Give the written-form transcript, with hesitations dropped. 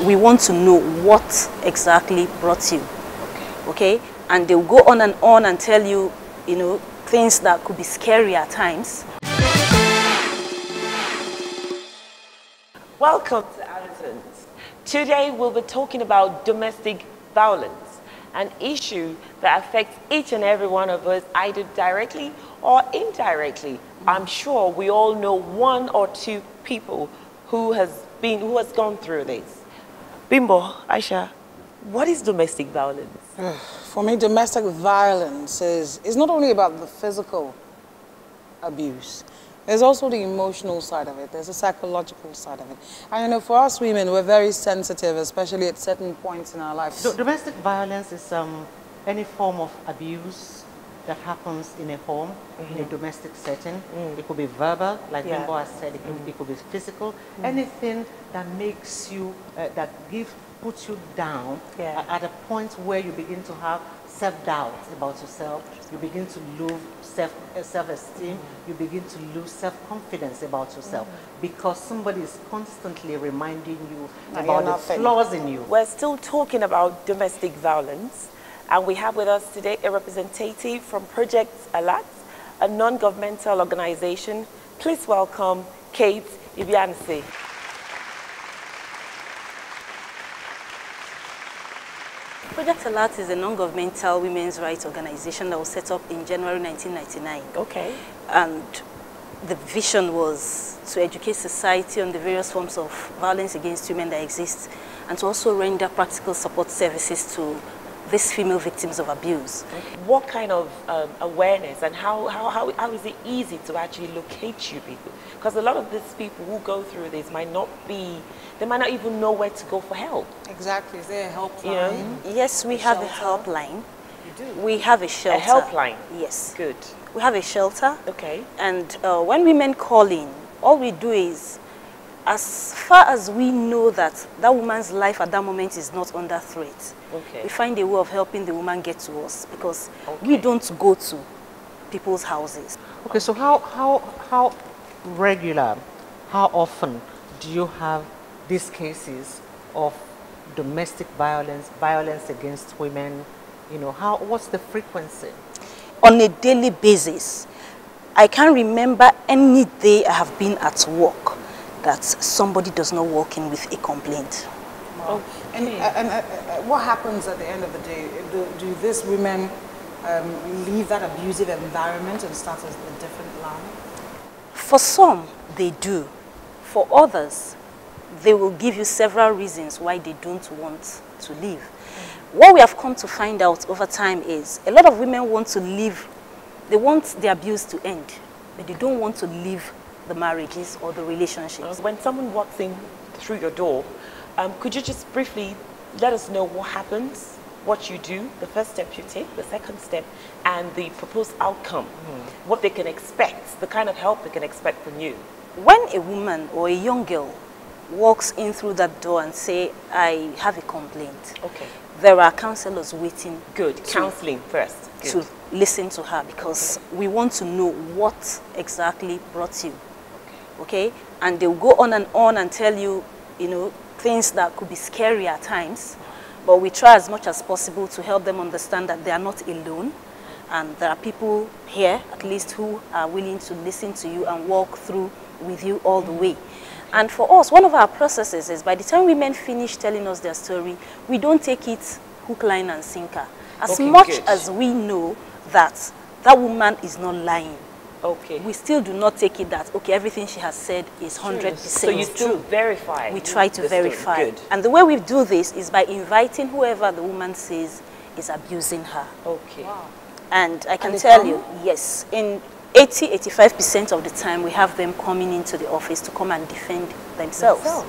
we want to know what exactly brought you. Okay? And they'll go on and tell you, you know, things that could be scary at times. Welcome to Allison's. Today we'll be talking about domestic violence, an issue that affects each and every one of us either directly or indirectly. I'm sure we all know one or two people who has gone through this. Bimbo, Aisha, what is domestic violence? For me, domestic violence is not only about the physical abuse. There's also the emotional side of it. There's a psychological side of it. And you know, for us women, we're very sensitive, especially at certain points in our lives. Domestic violence is any form of abuse that happens in a home, in a domestic setting. It could be verbal, like Bimbo has said. It could be physical. Anything that makes you, puts you down at a point where you begin to have self-doubt about yourself, you begin to lose self-esteem, you begin to lose self-confidence about yourself because somebody is constantly reminding you about the flaws in you. We're still talking about domestic violence, and we have with us today a representative from Project Alert, a non-governmental organization. Please welcome Kate Ibiansi. Project Alert is a non-governmental women's rights organization that was set up in January 1999. Okay. And the vision was to educate society on the various forms of violence against women that exist and to also render practical support services to these female victims of abuse. Okay. What kind of awareness and how is it easy to actually locate you people? Because a lot of these people who go through this might not even know where to go for help. Exactly. Is there a helpline? You know? Yes, we have a helpline. You do? We have a shelter. A helpline? Yes. Good. We have a shelter. Okay. And when women call in, all we do is, as far as we know that that woman's life at that moment is not under threat, we find a way of helping the woman get to us because we don't go to people's houses. Okay, so how regular, how often do you have these cases of domestic violence, violence against women? You know, what's the frequency? On a daily basis. I can't remember any day I have been at work that somebody does not walk in with a complaint. Wow. And what happens at the end of the day? Do these women leave that abusive environment and start a different life? For some, they do. For others, they will give you several reasons why they don't want to leave. What we have come to find out over time is a lot of women want to leave. They want the abuse to end, but they don't want to leave the marriages or the relationships. When someone walks in through your door, could you just briefly let us know what happens, what you do, the first step you take, the second step, and the proposed outcome, what they can expect, the kind of help they can expect from you? When a woman or a young girl walks in through that door and say, I have a complaint, there are counselors waiting. Good. Counseling first. Good. To listen to her because we want to know what exactly brought you. Okay? And they'll go on and tell you, you know, things that could be scary at times, but we try as much as possible to help them understand that they are not alone, and there are people here, at least, who are willing to listen to you and walk through with you all the way. And for us, one of our processes is by the time women finish telling us their story, we don't take it hook, line, and sinker. As much as we know that that woman is not lying, we still do not take it that, everything she has said is 100% So you still verify? We try to verify. And the way we do this is by inviting whoever the woman says is abusing her. Wow. And I can tell you, yes, in 80–85% of the time we have them coming into the office to come and defend themselves.